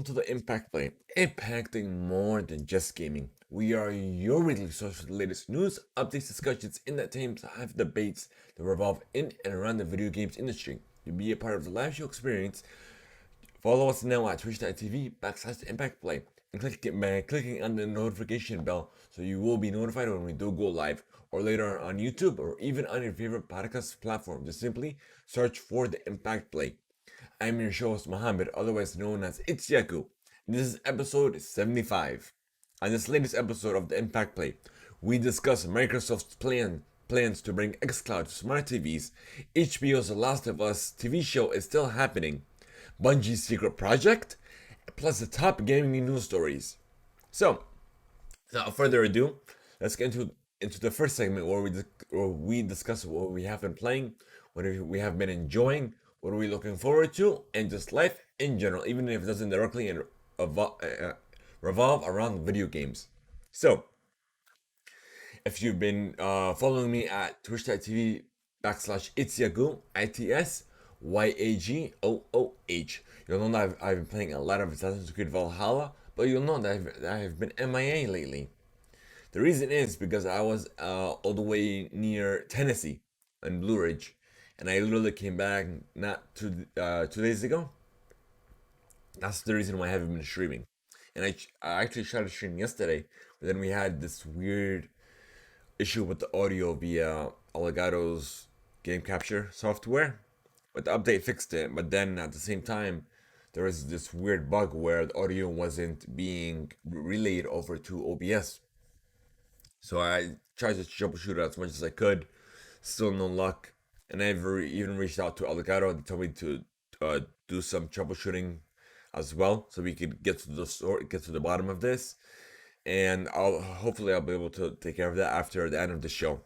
to the Impact Play, impacting more than just gaming. We are your weekly source for the latest news, updates, discussions, in-depth have debates that revolve in and around the video games industry. To be a part of the live show experience, follow us now at twitch.tv/ImpactPlay and clicking on the notification bell so you will be notified when we do go live, or later on YouTube, or even on your favorite podcast platform. Just simply search for the Impact Play. I'm your host Mohammed, otherwise known as It's Yaku. This is episode 75. On this latest episode of the Impact Play, we discuss Microsoft's plans to bring xCloud to smart TVs, HBO's The Last of Us TV show is still happening, Bungie's secret project, plus the top gaming news stories. So, without further ado, let's get into the first segment where we discuss what we have been playing, what we have been enjoying, what are we looking forward to, and just life in general, even if it doesn't directly revolve around video games. So, if you've been following me at twitch.tv/itsyagu, ITSYAGOOH, you'll know that I've been playing a lot of Assassin's Creed Valhalla, but you'll know that I've been MIA lately. The reason is because I was all the way near Tennessee in Blue Ridge, and I literally came back not 2 days ago. That's the reason why I haven't been streaming. And I actually tried to stream yesterday, but then we had this weird issue with the audio via Elgato's game capture software. But the update fixed it. But then at the same time, there was this weird bug where the audio wasn't being relayed over to OBS. So I tried to troubleshoot it as much as I could. Still no luck. And I even reached out to Elgato and told me to do some troubleshooting as well, so we could get to the bottom of this. And hopefully I'll be able to take care of that after the end of the show.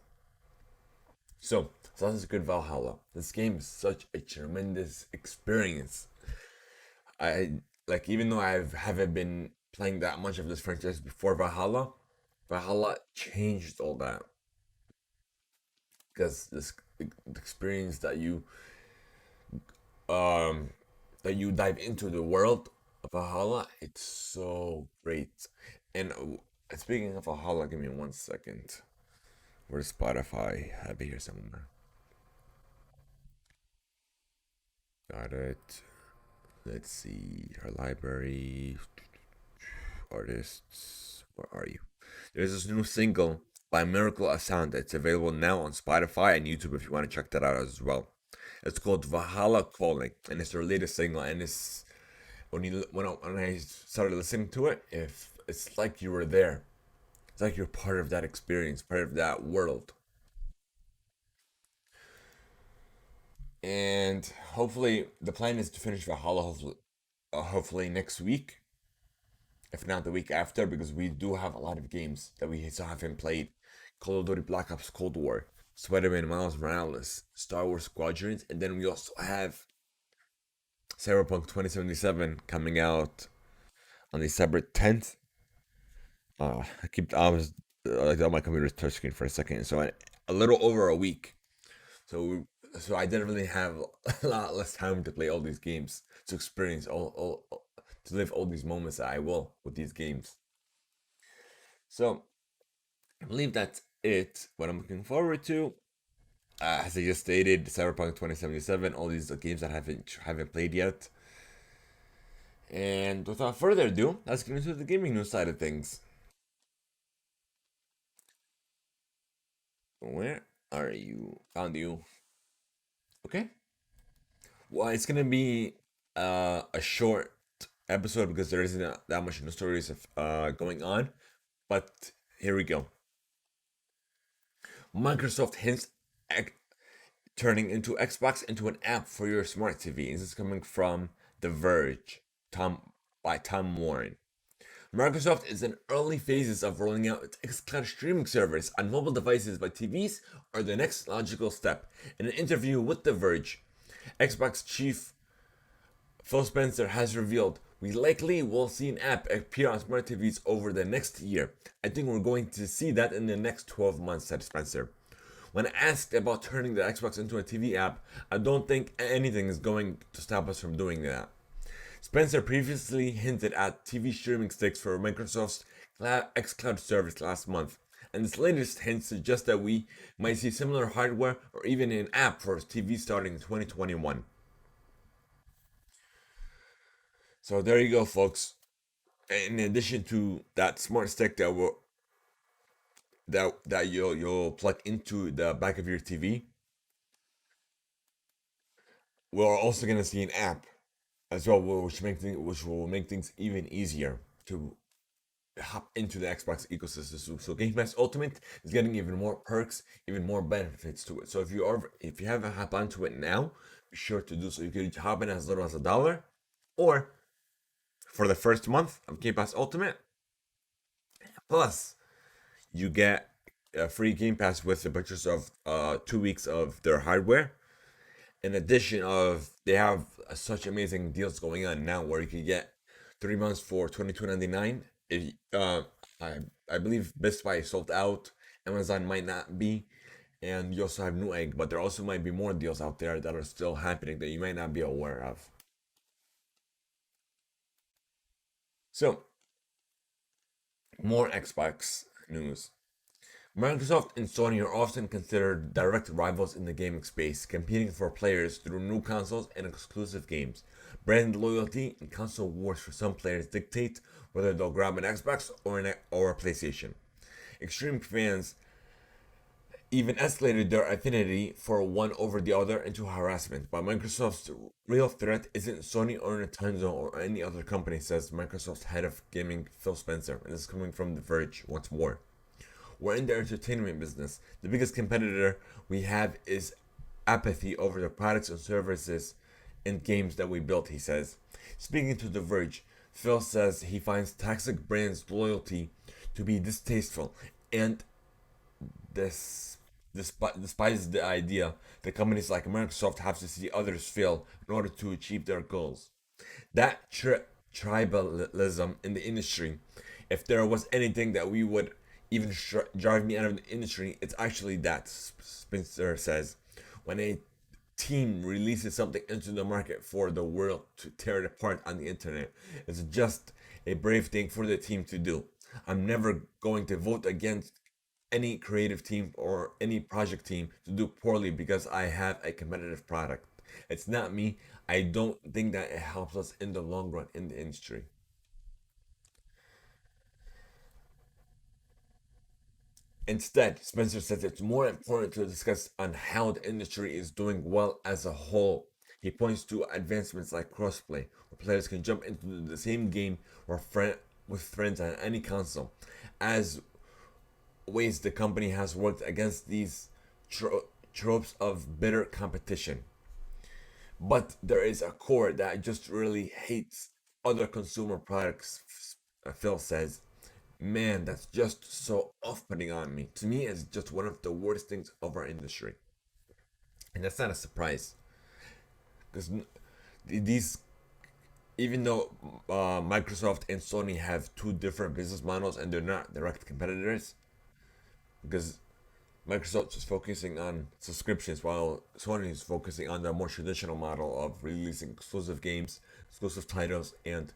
So, Assassin's Creed Valhalla. This game is such a tremendous experience. Even though I haven't been playing that much of this franchise before Valhalla changed all that, because this experience that you dive into the world of Valhalla, it's so great. And speaking of Valhalla, give me 1 second. Where's Spotify? I have it here somewhere. Got it. Let's see. Our library. Artists. Where are you? There's this new single by Miracle of Sound. It's available now on Spotify and YouTube if you want to check that out as well. It's called Valhalla Calling, and it's their latest single. And it's when I started listening to it, if it's like you were there, it's like you're part of that experience, part of that world. And hopefully, the plan is to finish Valhalla hopefully next week, if not the week after, because we do have a lot of games that we still haven't played. Call of Duty Black Ops Cold War, Spider-Man Miles Morales, Star Wars Squadrons, and then we also have Cyberpunk 2077 coming out on December 10th. I was on my computer's touchscreen for a second, so a little over a week. So I didn't really have a lot less time to play all these games, to experience all to live all these moments that I will with these games. So I believe that's it. What I'm looking forward to, as I just stated, Cyberpunk 2077, all these games that I haven't played yet. And without further ado, let's get into the gaming news side of things. Where are you? Found you. Okay. Well, it's gonna be a short episode because there isn't that much news stories going on. But here we go. Microsoft hints at turning into Xbox into an app for your smart TV. This is coming from The Verge, by Tom Warren. Microsoft is in early phases of rolling out its xCloud streaming service on mobile devices, but TVs are the next logical step. In an interview with The Verge, Xbox chief Phil Spencer has revealed, "We likely will see an app appear on smart TVs over the next year. I think we're going to see that in the next 12 months," said Spencer. When asked about turning the Xbox into a TV app, "I don't think anything is going to stop us from doing that." Spencer previously hinted at TV streaming sticks for Microsoft's xCloud service last month, and this latest hint suggests that we might see similar hardware or even an app for TV starting in 2021. So there you go, folks. In addition to that smart stick that you'll plug into the back of your TV, we're also gonna see an app as well, which will make things even easier to hop into the Xbox ecosystem. So Game Pass Ultimate is getting even more perks, even more benefits to it. So if you haven't hop onto it now, be sure to do so. You can hop in as little as $1, or for the first month of Game Pass Ultimate, plus you get a free Game Pass with the purchase of 2 weeks of their hardware. In addition of they have such amazing deals going on now where you can get 3 months for $22.99. I believe Best Buy is sold out. Amazon might not be, and you also have Newegg, but there also might be more deals out there that are still happening that you might not be aware of. So more Xbox news. Microsoft and Sony are often considered direct rivals in the gaming space, competing for players through new consoles and exclusive games. Brand loyalty and console wars for some players dictate whether they'll grab an Xbox or a PlayStation. Extreme fans even escalated their affinity for one over the other into harassment. But Microsoft's real threat isn't Sony or Nintendo or any other company, says Microsoft's head of gaming Phil Spencer. And this is coming from The Verge once more. We're in the entertainment business. The biggest competitor we have is apathy over the products and services and games that we built, he says. Speaking to The Verge, Phil says he finds toxic brands' loyalty to be distasteful and despises the idea that companies like Microsoft have to see others fail in order to achieve their goals. That tribalism in the industry, if there was anything that we would even drive me out of the industry, it's actually that, Spencer says. When a team releases something into the market for the world to tear it apart on the internet, it's just a brave thing for the team to do. I'm never going to vote against any creative team or any project team to do poorly because I have a competitive product. It's not me. I don't think that it helps us in the long run in the industry. Instead, Spencer says it's more important to discuss on how the industry is doing well as a whole. He points to advancements like crossplay, where players can jump into the same game or with friends on any console, as ways the company has worked against these tropes of bitter competition. But there is a core that just really hates other consumer products, Phil says. Man, that's just so off-putting on me. To me, it's just one of the worst things of our industry, and that's not a surprise because these, even though Microsoft and Sony have two different business models and they're not direct competitors, because Microsoft is focusing on subscriptions while Sony is focusing on the more traditional model of releasing exclusive games, exclusive titles, and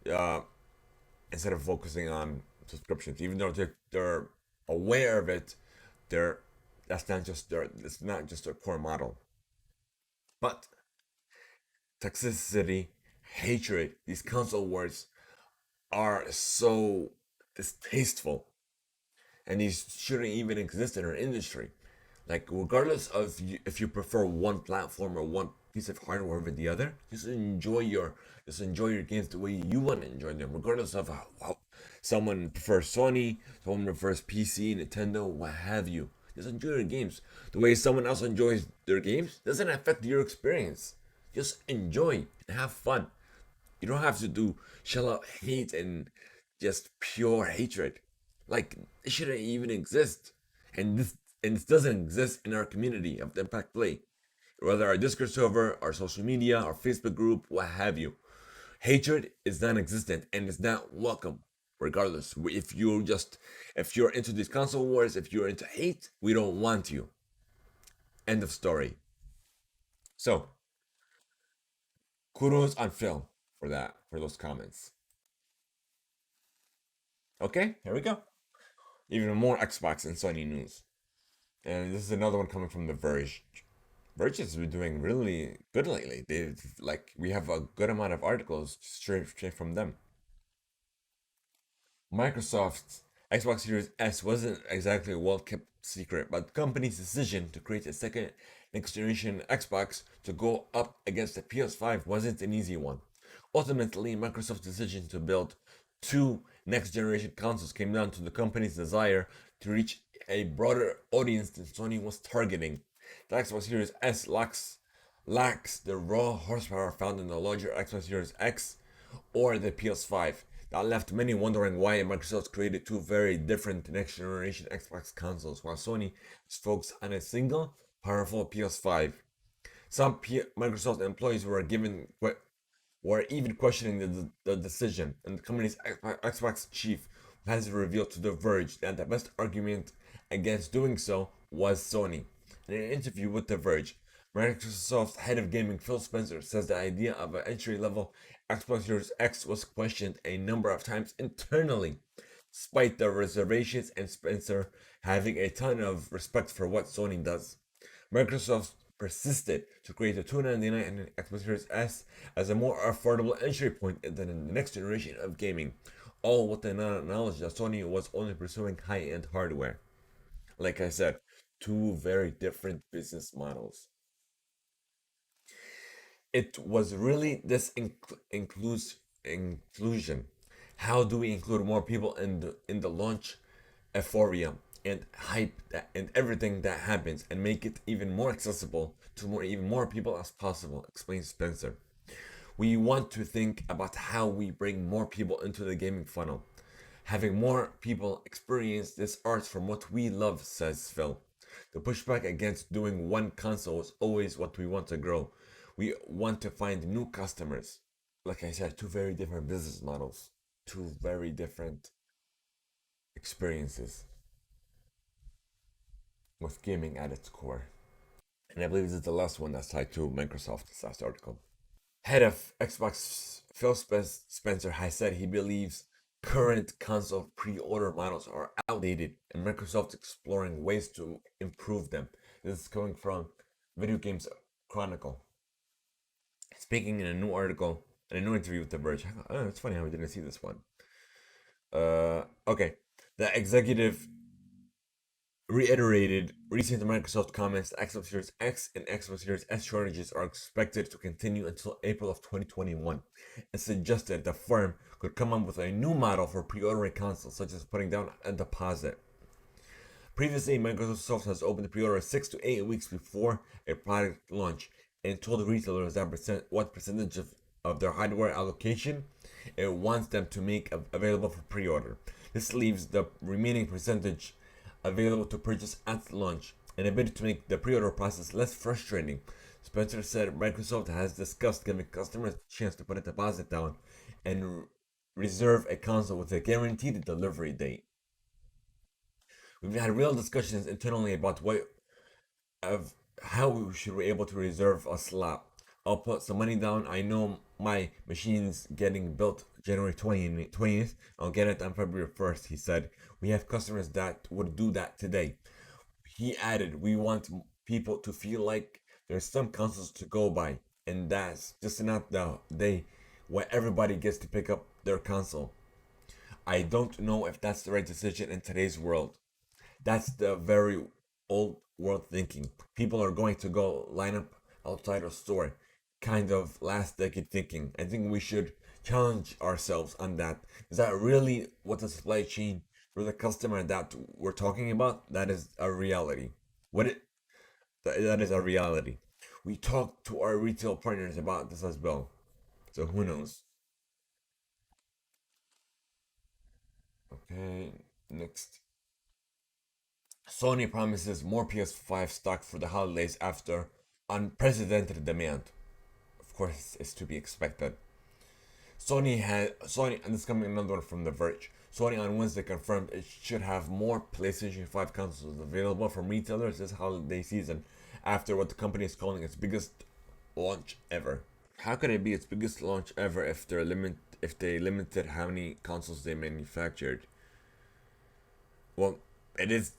uh, instead of focusing on subscriptions. Even though they're aware of it, they're that's not just their it's not just their core model. But toxicity, hatred, these console wars are so distasteful, and these shouldn't even exist in our industry. Like regardless of if you prefer one platform or one piece of hardware over the other, just enjoy your games the way you want to enjoy them, regardless of how someone prefers Sony, someone prefers PC, Nintendo, what have you. Just enjoy your games. The way someone else enjoys their games doesn't affect your experience. Just enjoy and have fun. You don't have to do shell out hate and just pure hatred. Like it shouldn't even exist. And this doesn't exist in our community of the Impact Play. Whether our Discord server, our social media, our Facebook group, what have you. Hatred is non-existent and is not welcome. Regardless, if you're into these console wars, if you're into hate, we don't want you. End of story. So kudos on Phil. for that, for those comments. Okay, here we go. Even more Xbox and Sony news. And this is another one coming from The Verge. Verge has been doing really good lately. They've like we have a good amount of articles straight from them. Microsoft's Xbox Series S wasn't exactly a well kept secret, but the company's decision to create a second next generation Xbox to go up against the PS5 wasn't an easy one. Ultimately, Microsoft's decision to build two next generation consoles came down to the company's desire to reach a broader audience than Sony was targeting. The Xbox Series S lacks the raw horsepower found in the larger Xbox Series X or the PS5. That left many wondering why Microsoft created two very different next generation Xbox consoles while Sony is focused on a single, powerful PS5. Some Microsoft employees were even questioning the decision, and the company's Xbox chief has revealed to The Verge that the best argument against doing so was Sony. In an interview with The Verge, Microsoft's head of gaming Phil Spencer says the idea of an entry-level Xbox Series X was questioned a number of times internally, despite the reservations and Spencer having a ton of respect for what Sony does. Microsoft persisted to create the $299 Xbox Series S as a more affordable entry point than the next generation of gaming, all with the knowledge that Sony was only pursuing high-end hardware. Like I said, two very different business models. It was really this inclusion. How do we include more people in the launch euphoria and hype that, and everything that happens and make it even more accessible to even more people as possible, explains Spencer. We want to think about how we bring more people into the gaming funnel. Having more people experience this art from what we love, says Phil. The pushback against doing one console is always what we want to grow. We want to find new customers. Like I said, two very different business models, two very different experiences with gaming at its core. And I believe this is the last one that's tied to Microsoft, this last article. Head of Xbox Phil Spencer has said he believes current console pre-order models are outdated and Microsoft exploring ways to improve them. This is coming from Video Games Chronicle. Speaking in a new article, in a new interview with The Verge. Oh, it's funny how we didn't see this one. Okay. The executive reiterated recent Microsoft comments that Xbox Series X and Xbox Series S shortages are expected to continue until April of 2021 and suggested the firm could come up with a new model for pre-ordering consoles, such as putting down a deposit. Previously, Microsoft has opened the pre-order 6 to 8 weeks before a product launch and told retailers that what percentage of their hardware allocation it wants them to make available for pre-order. This leaves the remaining percentage available to purchase at launch in a bid to make the pre-order process less frustrating. Spencer said Microsoft has discussed giving customers a chance to put a deposit down and reserve a console with a guaranteed delivery date. We've had real discussions internally about what of how we should be able to reserve a slot. I'll put some money down. I know my machine's getting built January 20th. I'll get it on February 1st, he said. We have customers that would do that today. He added, we want people to feel like there's some consoles to go by, and that's just not the day where everybody gets to pick up their console. I don't know if that's the right decision in today's world. That's the very old world thinking. People are going to go line up outside a store. Kind of last decade thinking. I think we should challenge ourselves on that. Is that really what the supply chain for the customer that we're talking about? That is a reality. What it that is a reality. We talk to our retail partners about this as well. So who knows? Okay, next. Sony promises more PS5 stock for the holidays after unprecedented demand. Of course, it's to be expected. Sony, and this is coming another one from The Verge. Sony on Wednesday confirmed it should have more PlayStation 5 consoles available from retailers this holiday season, after what the company is calling its biggest launch ever. How could it be its biggest launch ever if they limited how many consoles they manufactured? Well, it is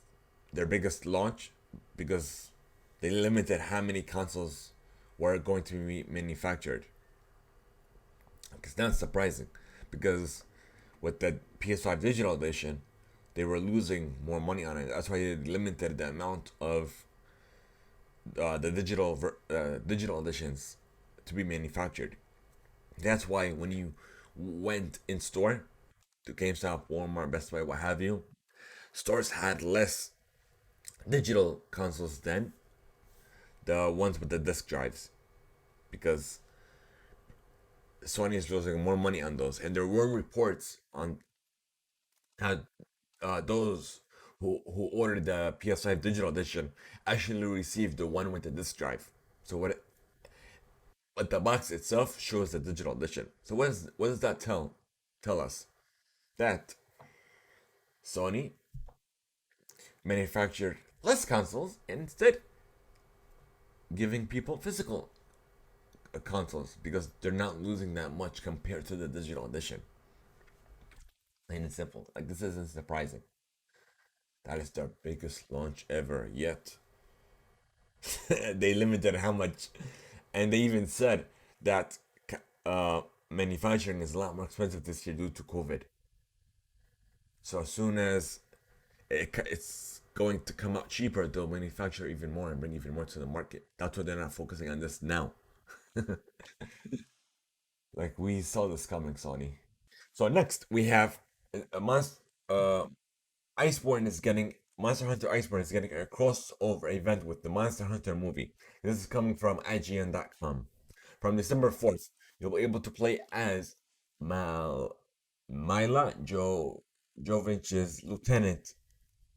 their biggest launch because they limited how many consoles were going to be manufactured. It's not surprising because with the PS5 digital edition, they were losing more money on it. That's why they limited the amount of the digital editions to be manufactured. That's why when you went in store to GameStop, Walmart, Best Buy, what have you, stores had less digital consoles than the ones with the disc drives because Sony is losing more money on those. And there were reports on how those who ordered the PS5 digital edition actually received the one with the disc drive. So what the box itself shows the digital edition. So what does that tell us? That Sony manufactured less consoles and instead giving people physical consoles because they're not losing that much compared to the digital edition. Plain and simple. Like this isn't surprising. That is their biggest launch ever yet. They limited how much, and they even said that manufacturing is a lot more expensive this year due to COVID. So as soon as it's going to come out cheaper, they'll manufacture even more and bring even more to the market. That's why they're not focusing on this now. Like we saw this coming, Sony. So next we have a monster. Iceborne is getting Monster Hunter Iceborne is getting a crossover event with the Monster Hunter movie. This is coming from IGN.com. From December 4th, you'll be able to play as Mal Mila Jovich's Lieutenant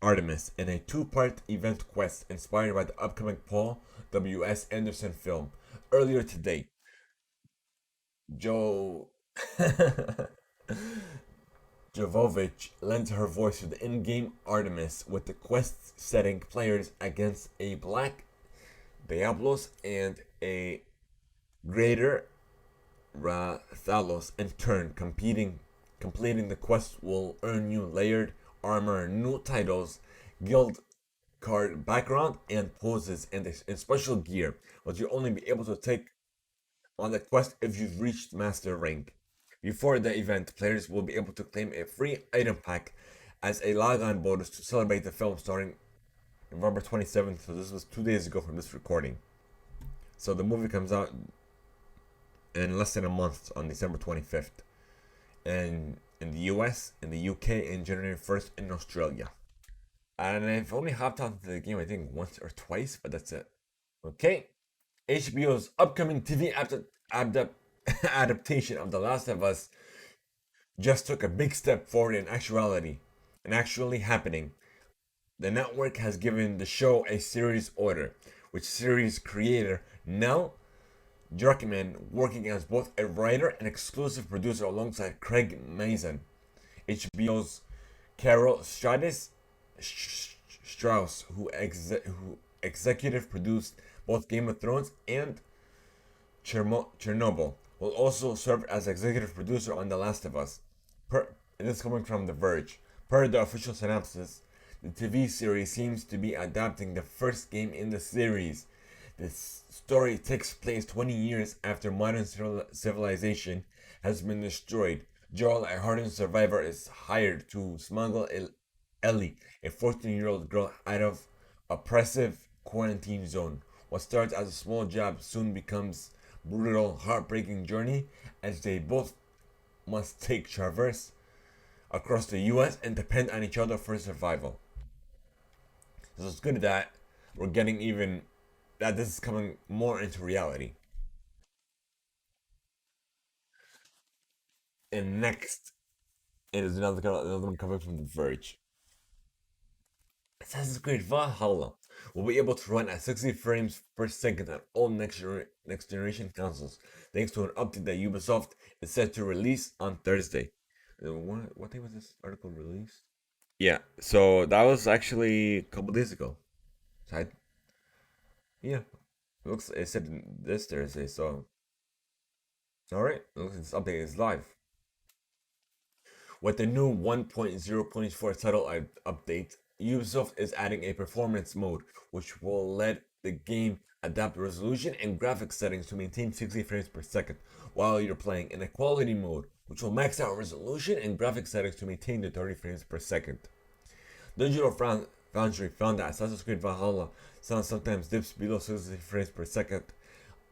Artemis in a two-part event quest inspired by the upcoming Paul W.S. Anderson film. Earlier today, Joe Jovovich lent her voice to the in-game Artemis with the quest setting players against a black Diablos and a greater Rathalos. In turn, completing the quest will earn you layered armor, new titles, guild card background, and poses, and special gear, but you'll only be able to take on the quest if you've reached Master Rank. Before the event, players will be able to claim a free item pack as a log-on bonus to celebrate the film starting November 27th. So this was 2 days ago from this recording. So the movie comes out in less than a month on December 25th. And in the US, in the UK, and January 1st in Australia. And I've only hopped onto the game, I think, once or twice, but that's it. Okay. HBO's upcoming TV adaptation of The Last of Us just took a big step forward in actuality and actually happening. The network has given the show a series order, which series creator Nell Druckmann working as both a writer and exclusive producer alongside Craig Mazin. HBO's Carol Strauss, who executive produced both Game of Thrones and Chernobyl, will also serve as executive producer on The Last of Us. This is coming from The Verge. Per the official synopsis, the TV series seems to be adapting the first game in the series. This story takes place 20 years after modern civilization has been destroyed. Joel, a hardened survivor, is hired to smuggle Ellie, a 14-year-old girl, out of oppressive quarantine zone. What starts as a small job soon becomes brutal, heartbreaking journey as they both must take traverse across the US and depend on each other for survival. So it's good that we're getting even that this is coming more into reality. And next it is another one coming from The Verge. Assassin's Creed Valhalla will be able to run at 60 frames per second on all next generation consoles, thanks to an update that Ubisoft is set to release on Thursday. What day was this article released? Yeah, so that was actually a couple days ago. So yeah, it said this Thursday. So All right, this update is live. With the new 1.0.4 satellite update, Ubisoft is adding a performance mode, which will let the game adapt resolution and graphics settings to maintain 60 frames per second while you're playing, in a quality mode, which will max out resolution and graphics settings to maintain the 30 frames per second. Digital Foundry found that Assassin's Creed Valhalla sound sometimes dips below 60 frames per second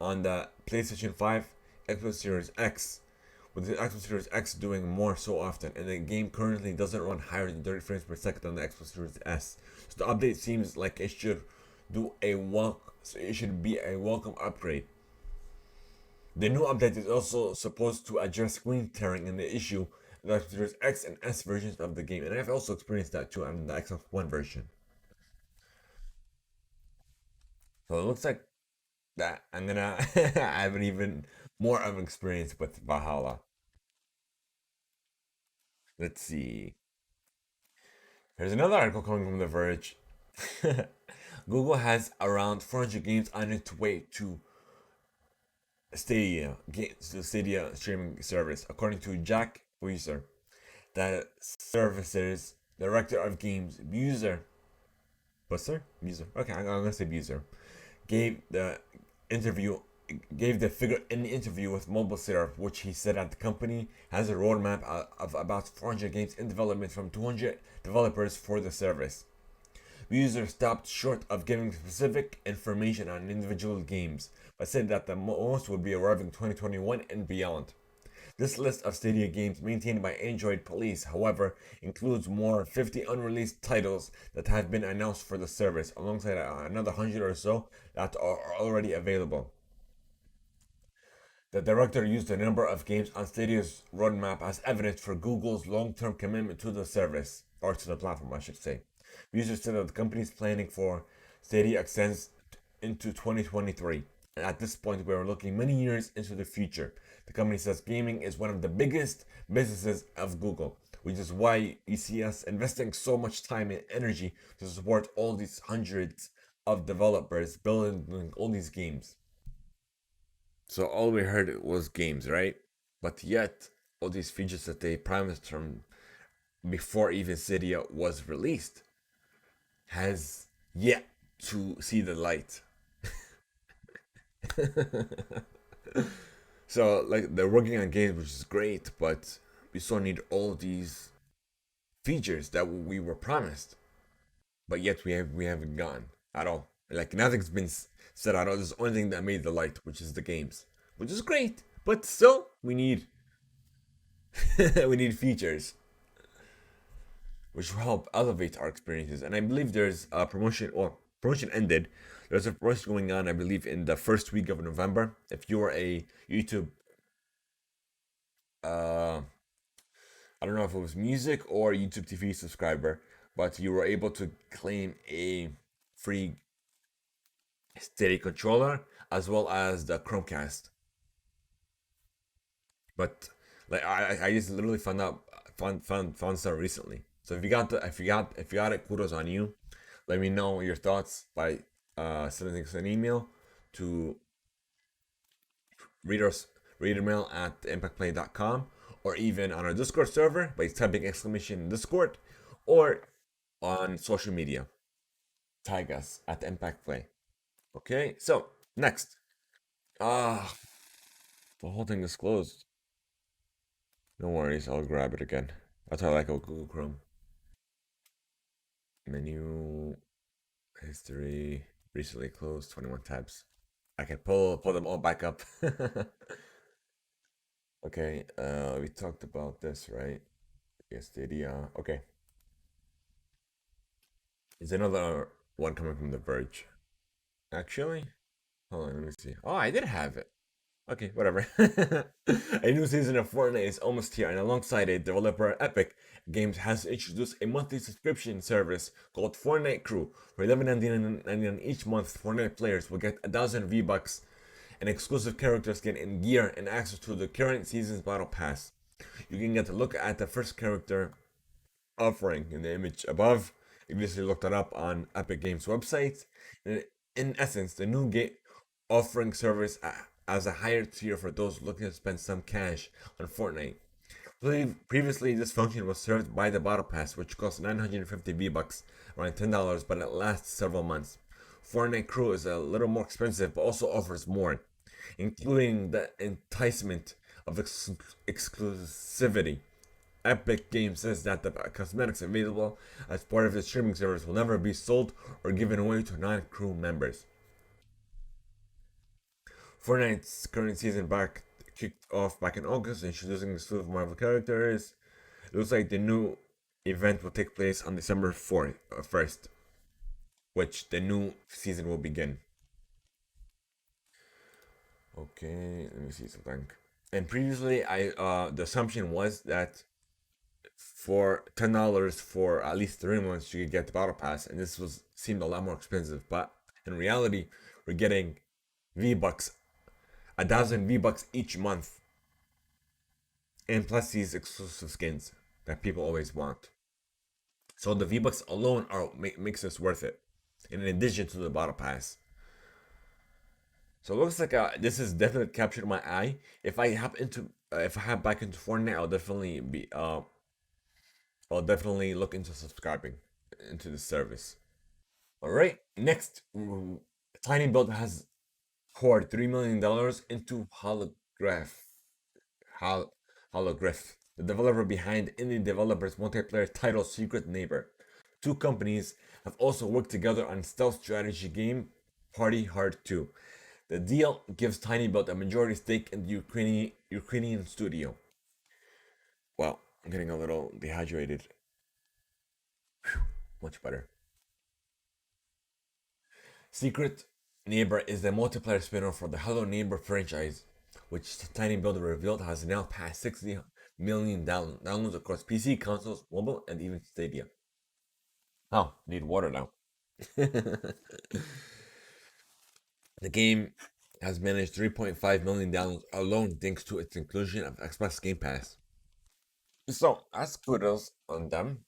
on the PlayStation 5, Xbox Series X, with the Xbox Series X doing more so often, and the game currently doesn't run higher than 30 frames per second on the Xbox Series S. So the update seems like it should it should be a welcome upgrade. The new update is also supposed to address screen tearing and the issue that there's X and S versions of the game, and I've also experienced that too on the Xbox One version. So it looks like that I'm gonna have an even more of an experience with Valhalla. Let's see. Here's another article coming from The Verge. Google has around 400 games on its way to Stadia streaming service, according to Jack Weiser, the service's director of games, Buser. Okay, I'm gonna say Buser. Gave the interview gave the figure in the interview with Mobile Syrup, which he said that the company has a roadmap of about 400 games in development from 200 developers for the service. User stopped short of giving specific information on individual games, but said that the most would be arriving 2021 and beyond. This list of Stadia games maintained by Android Police, however, includes more than 50 unreleased titles that have been announced for the service, alongside another 100 or so that are already available. The director used the number of games on Stadia's roadmap as evidence for Google's long-term commitment to the service, or to the platform, I should say. Users said that the company's planning for Stadia extends into 2023, and at this point, we are looking many years into the future. The company says gaming is one of the biggest businesses of Google, which is why you see us investing so much time and energy to support all these hundreds of developers building all these games. So all we heard was games, right? But yet, all these features that they promised from before even Cydia was released has yet to see the light. So like they're working on games, which is great, but we still need all these features that we were promised, but yet we haven't gotten at all. Like nothing's been said at all. There's the only thing that made the light, which is the games, which is great, but still we need we need features which will help elevate our experiences. And I believe there's a promotion, or promotion ended. There's a promotion going on, I believe, in the first week of November. If you're a YouTube, uh, I don't know if it was music or YouTube TV subscriber, but you were able to claim a free steady controller as well as the Chromecast. But like I just literally found stuff recently. So if you got it, kudos on you. Let me know your thoughts by sending us an email to readers readermail at impactplay.com, or even on our Discord server by typing exclamation Discord, or on social media. Tag us at impactplay. Okay, so next. Ah, the whole thing is closed. No worries, I'll grab it again. That's how I like Google Chrome. Menu, history, recently closed, 21 tabs. I can pull them all back up. Okay, we talked about this, right? Yes, Stadia. Okay, is another one coming from The Verge. Actually, hold on, let me see. Oh, I did have it. Okay, whatever. A new season of Fortnite is almost here, and alongside it, developer Epic Games has introduced a monthly subscription service called Fortnite Crew. For $11.99 each month, Fortnite players will get 1,000 V-Bucks, and exclusive character skin and gear, and access to the current season's battle pass. You can get a look at the first character offering in the image above. You can just look it up on Epic Games website. In essence, the new game offering service as a higher tier for those looking to spend some cash on Fortnite. Previously, this function was served by the Battle Pass, which costs 950 V-Bucks, around $10, but it lasts several months. Fortnite Crew is a little more expensive, but also offers more, including the enticement of exclusivity. Epic Games says that the cosmetics available as part of the streaming service will never be sold or given away to non-crew members. Fortnite's current season kicked off back in August, introducing exclusive Marvel characters. It looks like the new event will take place on December 1st, which the new season will begin. Okay, let me see something. And previously, I the assumption was that for $10 for at least 3 months you could get the battle pass, and this was seemed a lot more expensive. But in reality, we're getting V-Bucks, 1,000 V-Bucks each month, and plus these exclusive skins that people always want. So the V-Bucks alone makes this worth it, in addition to the battle pass. So it looks like this has definitely captured my eye. If I hop back into Fortnite, I'll definitely look into subscribing into the service. All right, next, Tiny Build has poured $3 million into Hol- Holograph, the developer behind indie developers multiplayer title Secret Neighbor. Two companies have also worked together on stealth strategy game Party Hard 2. The deal gives Tiny Build a majority stake in the Ukrainian studio. Well, I'm getting a little dehydrated. Whew, much better. Secret Neighbor is the multiplayer spin-off for the Hello Neighbor franchise, which Tiny Builder revealed has now passed 60 million downloads across PC, consoles, mobile, and even Stadia. Oh, need water now. The game has managed 3.5 million downloads alone thanks to its inclusion of Xbox Game Pass. So, as kudos on them,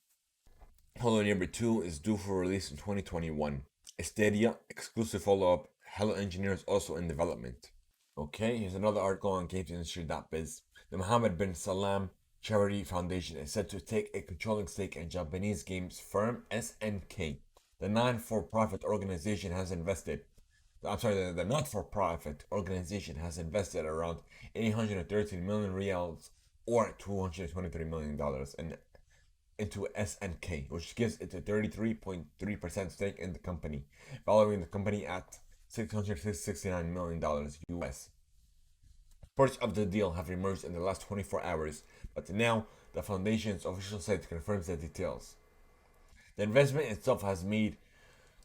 Hello Neighbor 2 is due for release in 2021. A Stadia exclusive follow-up, Hello Engineer, is also in development. Okay, here's another article on GamesIndustry.biz. The Mohammed bin Salam Charity Foundation is said to take a controlling stake in Japanese games firm SNK. The non-for-profit organization has invested. The not-for-profit organization has invested around 813 million reals or $223 million into SNK, which gives it a 33.3% stake in the company, valuing the company at $669 million US. Parts of the deal have emerged in the last 24 hours, but now the foundation's official site confirms the details. The investment itself has made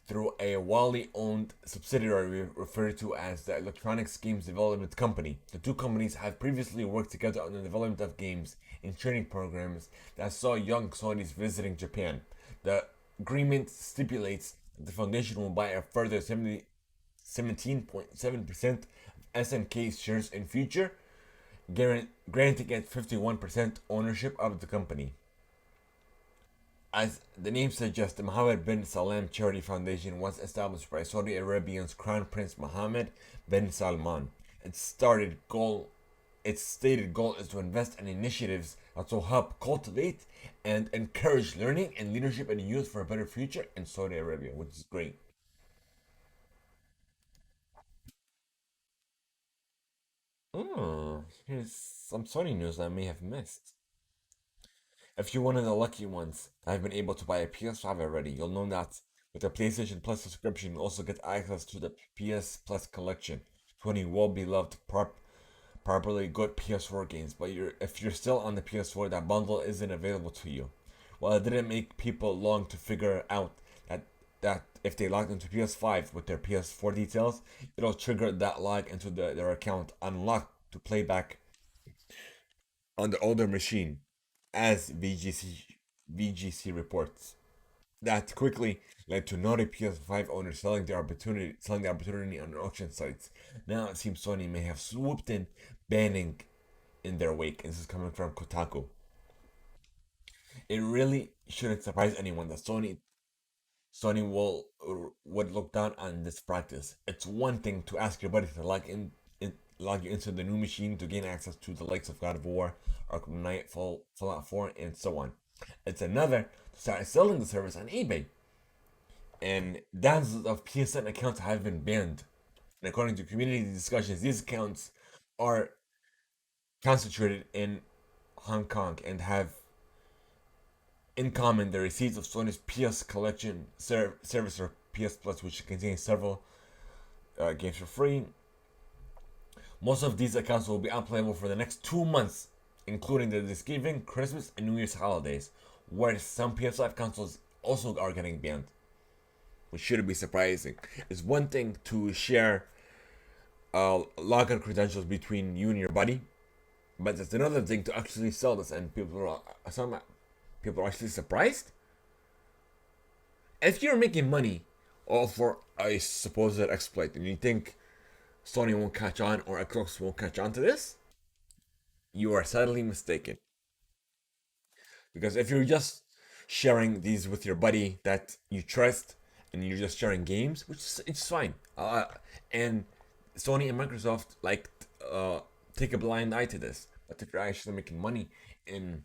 through a Wally owned subsidiary referred to as the Electronics Games Development Company. The two companies have previously worked together on the development of games and training programs that saw young Saudis visiting Japan. The agreement stipulates that the foundation will buy a further 17.7% of SNK's shares in future, granting it 51% ownership of the company. As the name suggests, the Mohammed bin Salman Charity Foundation was established by Saudi Arabia's Crown Prince Mohammed bin Salman. Its stated goal is to invest in initiatives that will help cultivate and encourage learning and leadership in youth for a better future in Saudi Arabia, which is great. Oh, here's some Sony news I may have missed. If you're one of the lucky ones that have been able to buy a PS5 already, you'll know that with a PlayStation Plus subscription, you also get access to the PS Plus collection, 20 well-beloved, properly good PS4 games. But if you're still on the PS4, that bundle isn't available to you. While it didn't make people long to figure out that if they logged into PS5 with their PS4 details, it'll trigger that log into their account unlocked to play back on the older machine, as VGC reports. That quickly led to naughty PS5 owners selling the opportunity on auction sites. Now it seems Sony may have swooped in, banning in their wake. This is coming from Kotaku. It really shouldn't surprise anyone that Sony would look down on this practice. It's one thing to ask your buddy to log you into the new machine to gain access to the likes of God of War, Arkham Knight, Fallout 4, and so on. It's another to start selling the service on eBay. And dozens of PSN accounts have been banned. And according to community discussions, these accounts are concentrated in Hong Kong and have in common the receipts of Sony's PS Collection service or PS Plus, which contains several games for free. Most of these accounts will be unplayable for the next 2 months, including the Thanksgiving, Christmas, and New Year's holidays, where some PS5 consoles also are getting banned, which shouldn't be surprising. It's one thing to share login credentials between you and your buddy, but it's another thing to actually sell this, and some people are actually surprised. If you're making money off for a supposed exploit, and you think Sony won't catch on or Xbox won't catch on to this, you are sadly mistaken. Because if you're just sharing these with your buddy that you trust and you're just sharing games, which is it's fine. And Sony and Microsoft take a blind eye to this. But if you're actually making money in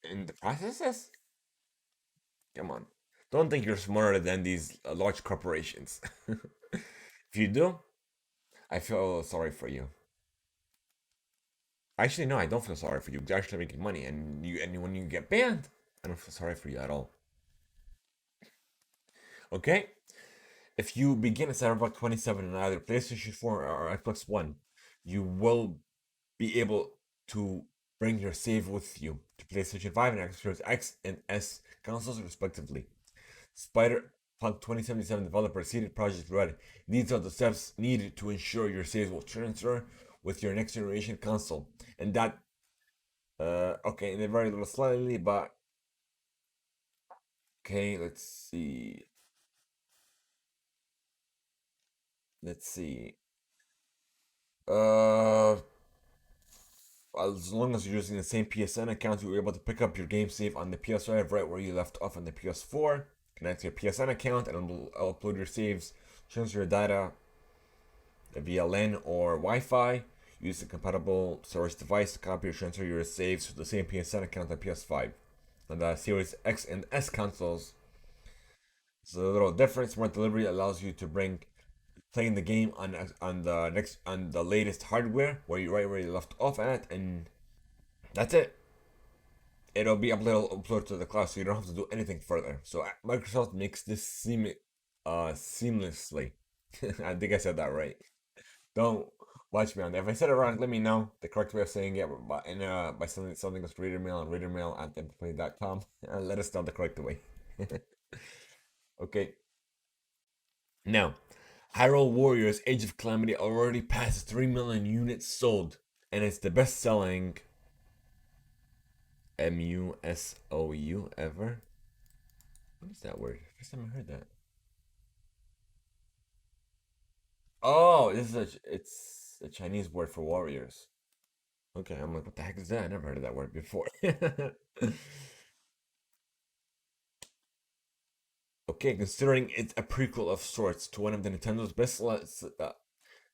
in the processes, come on. Don't think you're smarter than these large corporations. If you do, I feel sorry for you. Actually, no, I don't feel sorry for you. You're actually making money, and when you get banned, I don't feel sorry for you at all. Okay, if you begin at Cyberpunk 27 on either PlayStation 4 or Xbox One, you will be able to bring your save with you to PlayStation 5 and Xbox X and S consoles, respectively. Cyberpunk 2077 developer CD Projekt Red detailed the steps needed to ensure your saves will transfer with your next generation console, and that okay, and they vary a little slightly, but okay, let's see. Uh, as long as you're using the same PSN account, you're able to pick up your game save on the PS5 right where you left off on the PS4. Connect to your PSN account and it'll upload your saves, transfer your data via LAN or Wi-Fi. Use a compatible storage device to copy or transfer your saves to the same PSN account on PS5. And the Series X and S consoles, it's a little different. Smart delivery allows you to bring playing the game on the latest hardware where you right where you left off at, and that's it. It'll be uploaded to the cloud, so you don't have to do anything further. So Microsoft makes this seamlessly. I think I said that right. Don't watch me on that. If I said it wrong, let me know the correct way of saying it by sending something to Reader Mail on readermail@theimplay.com and let us know the correct way. Okay. Now, Hyrule Warriors Age of Calamity already passed 3 million units sold, and it's the best selling MUSOU ever. What is that word? First time I heard that. Oh, it's a Chinese word for warriors. Okay, I'm like, what the heck is that? I never heard of that word before. Okay, considering it's a prequel of sorts to one of the Nintendo's best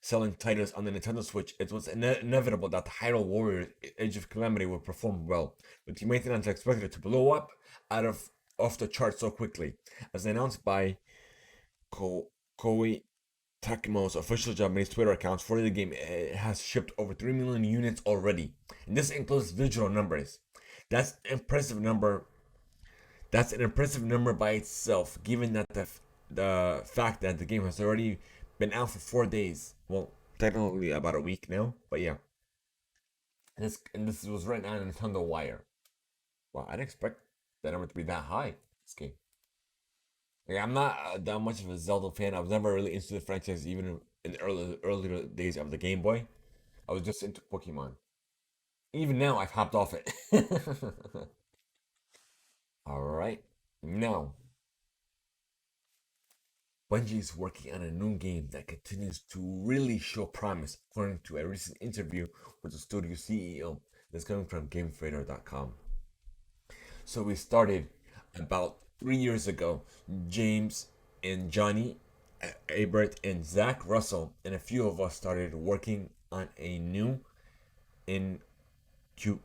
selling titles on the Nintendo Switch, it was inevitable that Hyrule Warriors Age of Calamity would perform well, with the maintenance expected to blow up out of off the chart so quickly. As announced by Koei Tecmo's official Japanese Twitter accounts for the game, it has shipped over 3 million units already. And this includes digital numbers. That's impressive number that's an impressive number by itself, given that the fact that the game has already been out for 4 days. Well, technically about a week now, but yeah. And this was right now on Nintendo Wire. Well, I didn't expect that number to be that high. This game. Like, I'm not that much of a Zelda fan. I was never really into the franchise, even in the earlier days of the Game Boy. I was just into Pokemon. Even now, I've hopped off it. All right, now Bungie is working on a new game that continues to really show promise, according to a recent interview with the studio CEO that's coming from GameFreighter.com. So we started about 3 years ago. James and Johnny, Abert and Zach Russell, and a few of us started working on a new incu-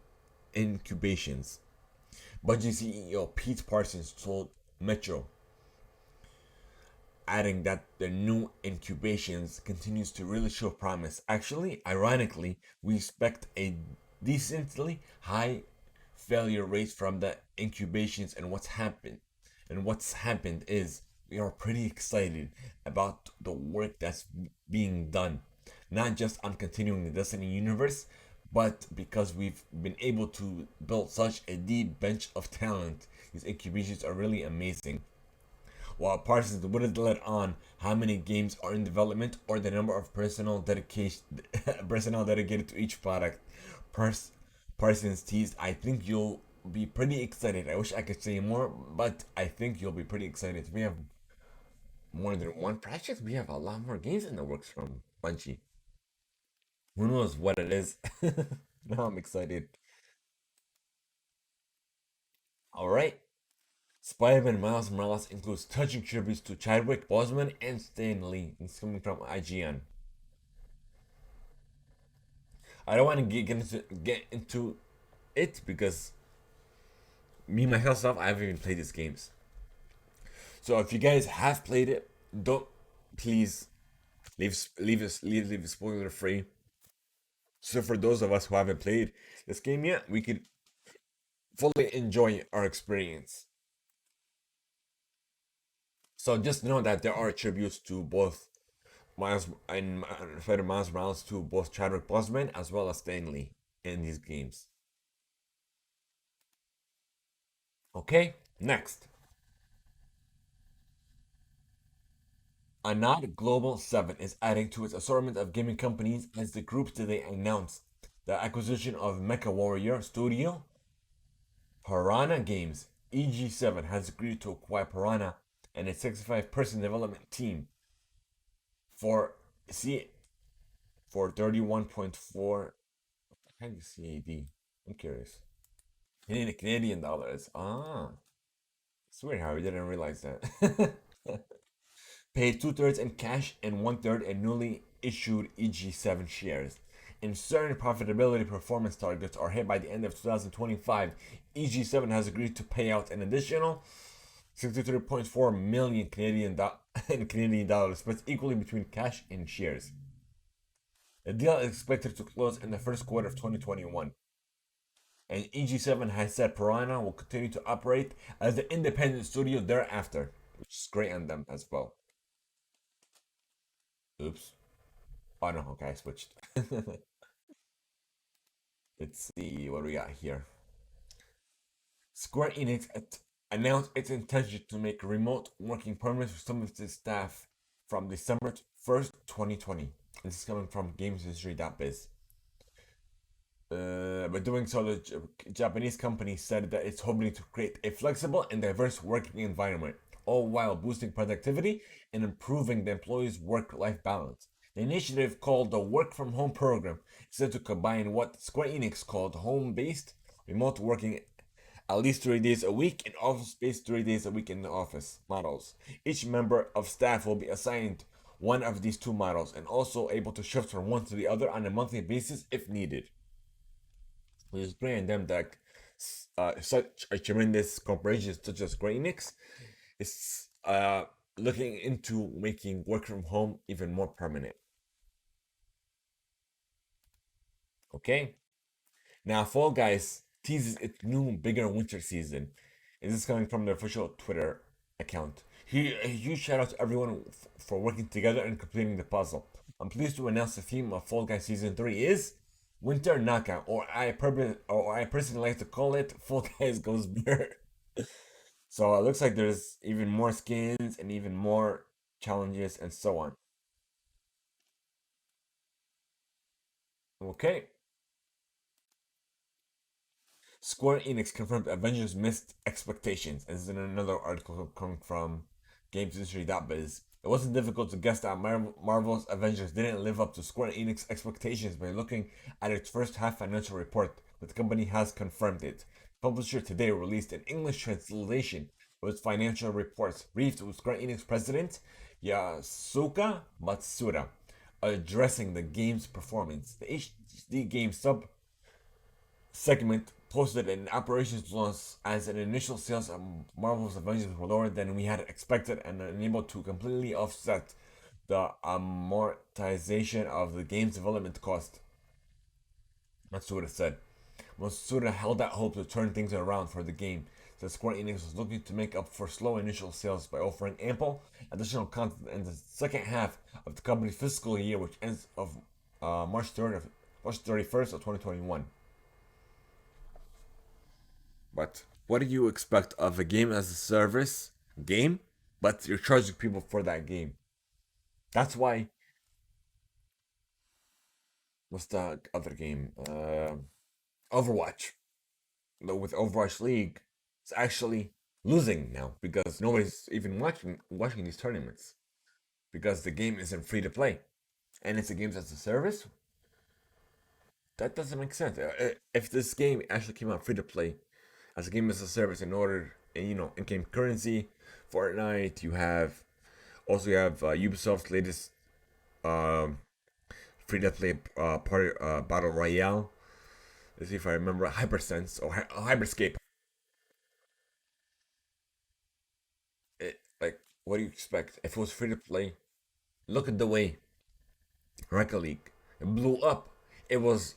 incubations. Bungie CEO Pete Parsons told Metro, adding that the new incubations continues to really show promise. Actually, ironically, we expect a decently high failure rate from the incubations, and what's happened is we are pretty excited about the work that's being done, not just on continuing the Destiny universe, but because we've been able to build such a deep bench of talent. These incubations are really amazing. While Parsons wouldn't let on how many games are in development or the number of personnel dedicated to each product, Pars- Parsons teased, "I think you'll be pretty excited. I wish I could say more, but I think you'll be pretty excited. We have more than one project. We have a lot more games in the works from Bungie. Who knows what it is?" Now I'm excited. All right. Spider-Man Miles Morales includes touching tributes to Chadwick Boseman and Stan Lee. It's coming from IGN. I don't want to get into it because me myself, I haven't even played these games. So if you guys have played it, don't please leave it spoiler free. So for those of us who haven't played this game yet, we can fully enjoy our experience. So just know that there are tributes to both Miles and Spider Miles Morales to both Chadwick Boseman as well as Stanley in these games. Okay, next. Anad Global 7 is adding to its assortment of gaming companies as the group today announced the acquisition of Mecha Warrior Studio, Piranha Games. EG7 has agreed to acquire Piranha and its 65-person development team for C for 31.4. How do you CAD? I'm curious. Canadian dollars. Ah, it's weird how I didn't realize that. Paid two-thirds in cash and one-third in newly issued EG7 shares. And certain profitability performance targets are hit by the end of 2025, EG7 has agreed to pay out an additional 63.4 million in Canadian dollars, split equally between cash and shares. The deal is expected to close in the first quarter of 2021. And EG7 has said Piranha will continue to operate as the independent studio thereafter, which is great on them as well. Oops. Oh no, okay, I switched. Let's see what we got here. Square Enix announced its intention to make remote working permanent for some of its staff from December 1st, 2020. This is coming from GamesHistory.biz. By doing so, the Japanese company said that it's hoping to create a flexible and diverse working environment, all while boosting productivity and improving the employees' work-life balance. The initiative, called the Work From Home Program, is set to combine what Square Enix called home-based remote working at least 3 days a week and office-based 3 days a week in the office models. Each member of staff will be assigned one of these two models and also able to shift from one to the other on a monthly basis if needed. Which is great in them that such a tremendous corporation such as Square Enix is looking into making work from home even more permanent. Okay? Now, Fall Guys teases its new, bigger winter season. This is coming from their official Twitter account. A huge shout out to everyone for working together and completing the puzzle. I'm pleased to announce the theme of Fall Guys Season 3 is Winter Knockout, or I personally like to call it Fall Guys Goes Bear. So it looks like there's even more skins and even more challenges and so on. Okay. Square Enix confirmed Avengers missed expectations. This is in another article coming from GamesIndustry.biz. It wasn't difficult to guess that Marvel's Avengers didn't live up to Square Enix expectations by looking at its first half financial report, but the company has confirmed it. The publisher today released an English translation of its financial reports, briefed with Square Enix president Yasuka Matsuda addressing the game's performance. The HD game sub segment posted an operations loss as an initial sales of Marvel's Avengers were lower than we had expected and unable to completely offset the amortization of the game's development cost. That's what it said. Matsuda held out hope to turn things around for the game, so Square Enix was looking to make up for slow initial sales by offering ample additional content in the second half of the company's fiscal year, which ends of March 31st of 2021. But what do you expect of a game as a service game? But you're charging people for that game. That's why. What's the other game? Overwatch. With Overwatch League, it's actually losing now because nobody's even watching these tournaments because the game isn't free to play and it's a game as a service. That doesn't make sense. If this game actually came out free to play as a game as a service in order, in-game currency, Fortnite, you have Ubisoft's latest um, free to play party battle royale. Let's see if I remember Hypersense or Hyperscape. Like, what do you expect? If it was free to play, look at the way Rocket League it blew up. It was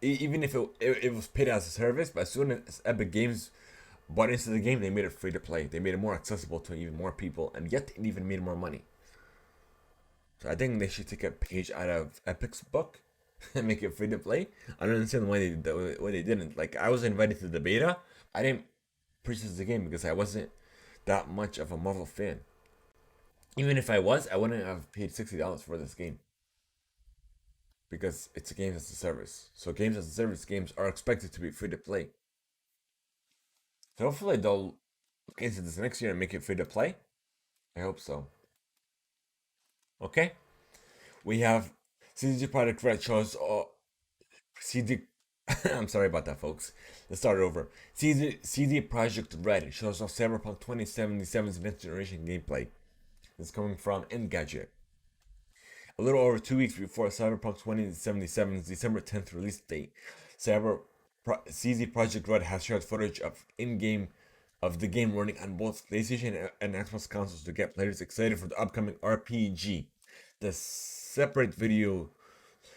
even if it was paid as a service, but as soon as Epic Games bought into the game, they made it free to play. They made it more accessible to even more people, and yet it even made more money. So I think they should take a page out of Epic's book and make it free to play. I don't understand why they didn't. Like I was invited to the beta. I didn't purchase the game because I wasn't that much of a Marvel fan. Even if I was, I wouldn't have paid $60 for this game because it's a game as a service. So games as a service games are expected to be free to play. So hopefully they'll look into this next year and make it free to play. I hope so. Okay, we have CG Product Red shows CD. I'm sorry about that, folks. Let's start over. CD Project Red shows off Cyberpunk 2077's next generation gameplay. This is coming from Engadget. A little over 2 weeks before Cyberpunk 2077's December 10th release date, CZ Project Red has shared footage of the game running on both PlayStation and Xbox consoles to get players excited for the upcoming RPG. The separate video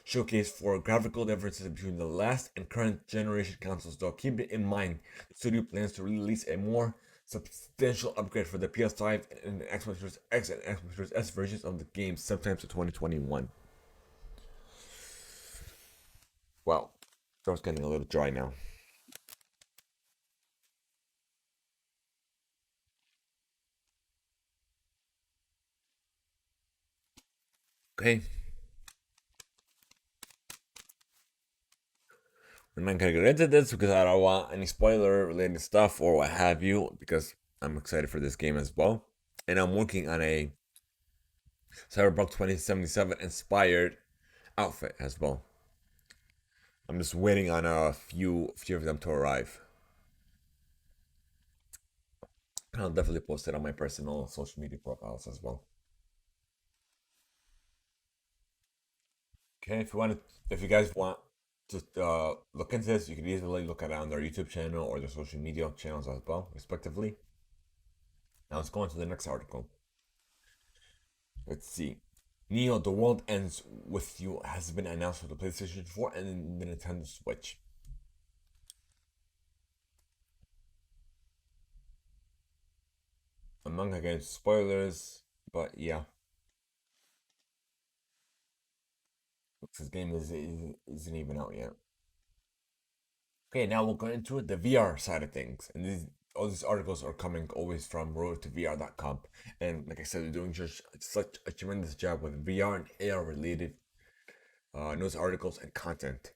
showcase for graphical differences between the last and current generation consoles, though keep it in mind the studio plans to release a more substantial upgrade for the PS5 and the Xbox Series X and Xbox Series S versions of the game sometime to 2021. Well, throat's getting a little dry now. Okay, we're not gonna get into this because I don't want any spoiler related stuff or what have you because I'm excited for this game as well. And I'm working on a Cyberpunk 2077 inspired outfit as well. I'm just waiting on a few of them to arrive. I'll definitely post it on my personal social media profiles as well. Okay, if you guys want to look into this, you can easily look at it on their YouTube channel or their social media channels as well, respectively. Now let's go on to the next article. Let's see. Neo, The World Ends With You has been announced for the PlayStation 4 and the Nintendo Switch. Among again spoilers, but yeah, this game isn't even out yet. Okay, now we'll go into the VR side of things, and all these articles are coming always from roadtovr.com. And like I said, they're doing just such a tremendous job with VR and AR related news articles and content.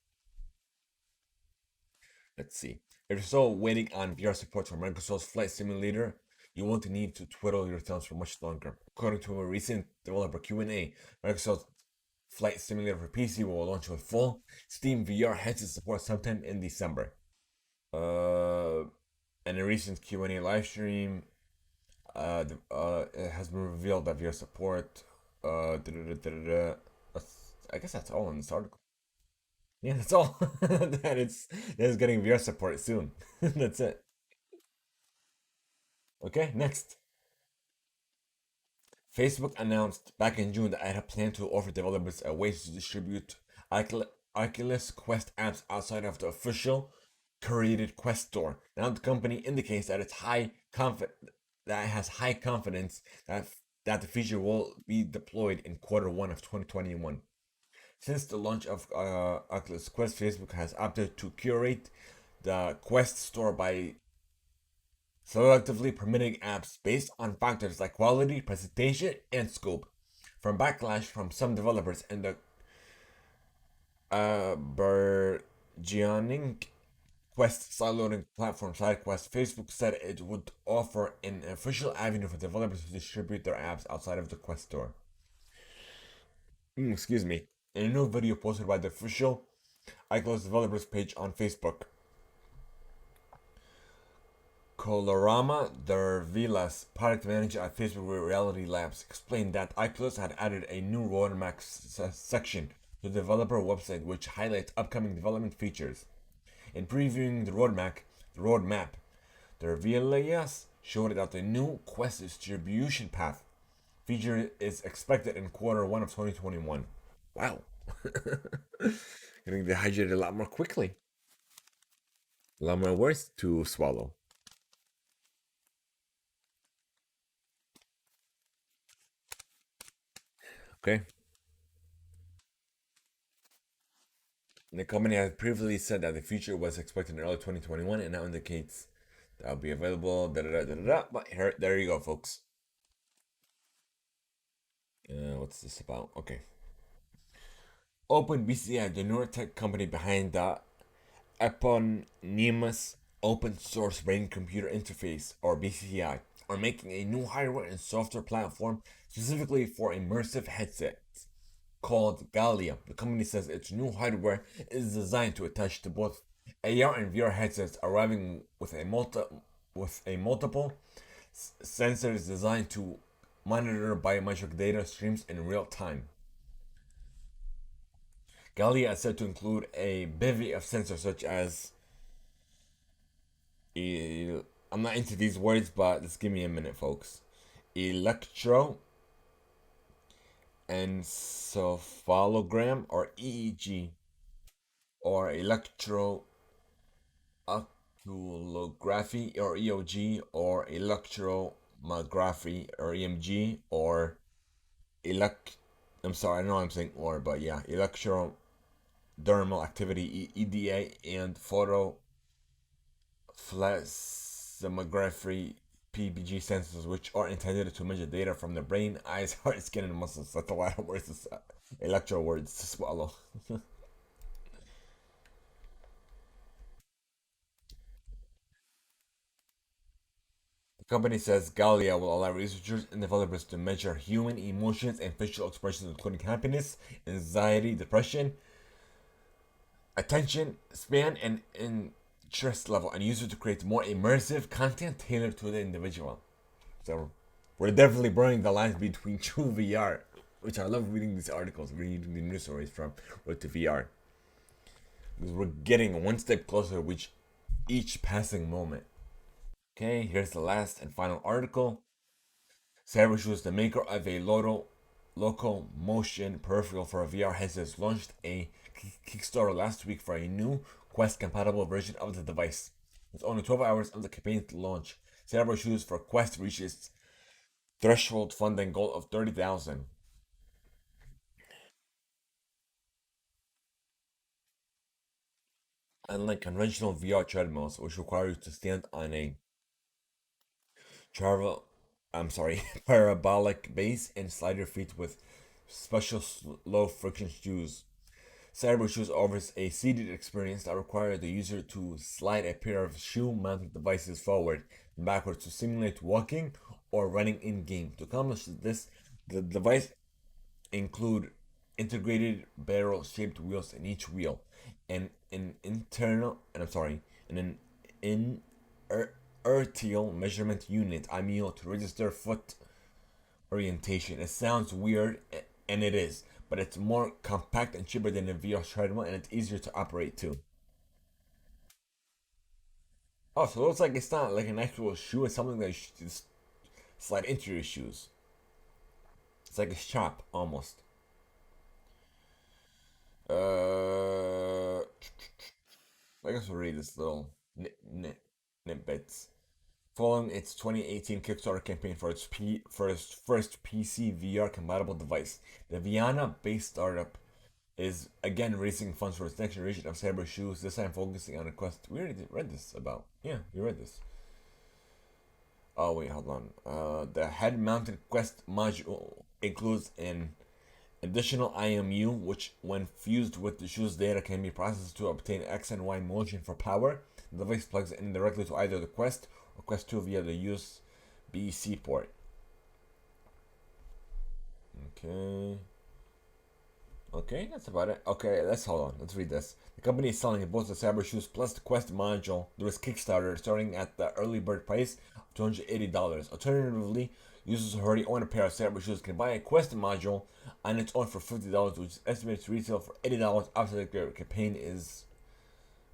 Let's see. If you're still waiting on VR support for Microsoft's Flight Simulator, you won't need to twiddle your thumbs for much longer. According to a recent developer Q&A, Microsoft's Flight Simulator for PC will launch with full Steam VR headset support sometime in December. Uh, in a recent Q&A live stream, it has been revealed that VR support I guess that's all in this article. Yeah, that's all. That is getting VR support soon. That's it. Okay, next. Facebook announced back in June that it had planned to offer developers a way to distribute Oculus Quest apps outside of the official curated Quest store. Now the company indicates that it has high confidence that the feature will be deployed in Q1 of 2021. Since the launch of Oculus Quest, Facebook has opted to curate the Quest store by selectively permitting apps based on factors like quality, presentation, and scope. From backlash from some developers and the burgeoning Quest sideloading platform SideQuest, Facebook said it would offer an official avenue for developers to distribute their apps outside of the Quest store. Excuse me. In a new video posted by the official iClose developers page on Facebook, Colorama Dervilas, product manager at Facebook Reality Labs, explained that iClose had added a new roadmap section to the developer website which highlights upcoming development features. In previewing the roadmap, Dervilas showed that the new Quest distribution path feature is expected in Q1 of 2021. Wow. Getting dehydrated a lot more quickly. A lot more words to swallow. Okay. The company has previously said that the feature was expected in early 2021 and now indicates that will be available. Da, da, da, da, da. But here, there you go, folks. What's this about? Okay. OpenBCI, the neurotech company behind the eponymous open source brain computer interface, or BCI, are making a new hardware and software platform specifically for immersive headsets called Gallia. The company says its new hardware is designed to attach to both AR and VR headsets, arriving with a multiple sensors designed to monitor biometric data streams in real time. Gallia is said to include a bevy of sensors such as I'm not into these words, but just give me a minute, folks. Electro encephalogram, or EEG, or electrooculography, or EOG, or electromyography, or EMG, or elect. I'm sorry, I know I'm saying or, but yeah, electrodermal activity, EDA, and photoplasmography, PPG sensors, which are intended to measure data from the brain, eyes, heart, skin, and muscles. That's a lot of words, electro words to swallow. The company says Gallia will allow researchers and developers to measure human emotions and facial expressions, including happiness, anxiety, depression, attention span, and interest level, and use it to create more immersive content tailored to the individual. So we're definitely blurring the lines between true VR, which I love reading these articles, reading the news stories from Road to VR. Because we're getting one step closer with each passing moment. Okay, here's the last and final article. Cybershoes, the maker of a local motion peripheral for a VR headset, launched a Kickstarter last week for a new Quest compatible version of the device. With only 12 hours of the campaign to launch, Cybershoes for Quest reaches threshold funding goal of 30,000. Unlike conventional VR treadmills, which require you to stand on a travel, I'm sorry, parabolic base and slide your feet with special low friction shoes. Cyber Shoes offers a seated experience that requires the user to slide a pair of shoe-mounted devices forward and backwards to simulate walking or running in game. To accomplish this, the device include integrated barrel-shaped wheels in each wheel, and an internal, and I'm sorry, and an inertial measurement unit (IMEO) to register foot orientation. It sounds weird, and it is, but it's more compact and cheaper than a VR treadmill, and it's easier to operate too. Oh, so it looks like it's not like an actual shoe. It's something that you just slide into your shoes. It's like a strap almost. I guess we'll read this little nitbits. Following its 2018 Kickstarter campaign for its first PC VR compatible device, the Vienna-based startup is again raising funds for its next generation of cyber shoes. This time focusing on a Quest. We already read this about. Yeah, we read this. Oh wait, hold on. The head-mounted Quest module includes an additional IMU, which, when fused with the shoe's data, can be processed to obtain X and Y motion for power. The device plugs in directly to either the Quest or Quest 2 via the USB-C port. Okay. Okay, that's about it. Okay, let's hold on. Let's read this. The company is selling both the Cyber Shoes plus the Quest module through its Kickstarter, starting at the early bird price of $280. Alternatively, users who already own a pair of Cyber Shoes can buy a Quest module on its own for $50, which is estimated to retail for $80 after the campaign is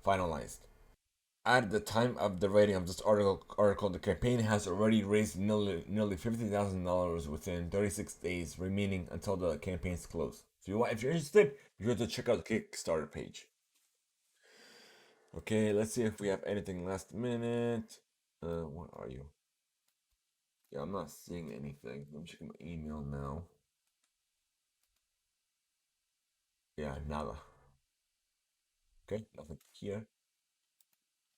finalized. At the time of the writing of this article, the campaign has already raised nearly $50,000 within 36 days remaining until the campaign's close. If you're interested, be sure to check out the Kickstarter page. Okay, let's see if we have anything last minute. Where are you? Yeah, I'm not seeing anything. Let me check my email now. Yeah, nada. Okay, nothing here.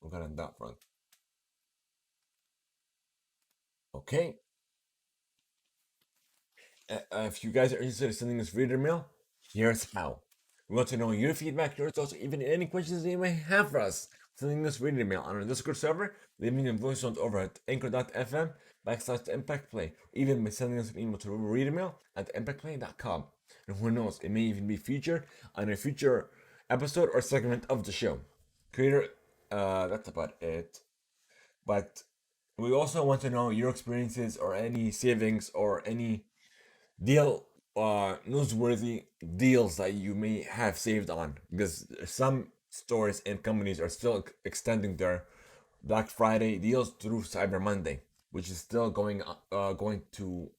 What kind of that front? Okay. If you guys are interested in sending us reader mail, here's how. We want to know your feedback, your thoughts, or even any questions that you may have for us. Sending us reader mail on our Discord server, leaving a voice note over at anchor.fm/impactplay, or even by sending us an email to readermail@impactplay.com. And who knows, it may even be featured on a future episode or segment of the show. Creator, that's about it. But we also want to know your experiences or any savings or any deal newsworthy deals that you may have saved on, because some stores and companies are still extending their Black Friday deals through Cyber Monday, which is still going on through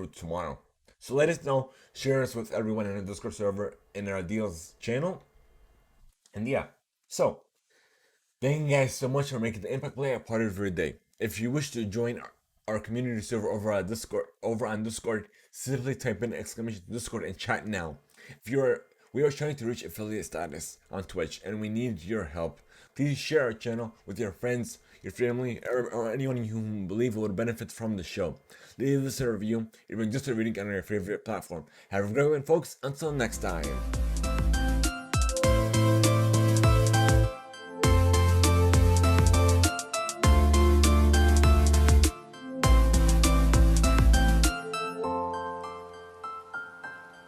tomorrow. So let us know, share us with everyone in the Discord server in our deals channel, and yeah. So thank you guys so much for making the Impact Play a part of your day. If you wish to join our community server over on Discord, simply type in exclamation Discord and chat now. If you're We are trying to reach affiliate status on Twitch and we need your help. Please share our channel with your friends, your family, or anyone you believe would benefit from the show. Leave us a review, even just a reading on your favorite platform. Have a great one, folks. Until next time.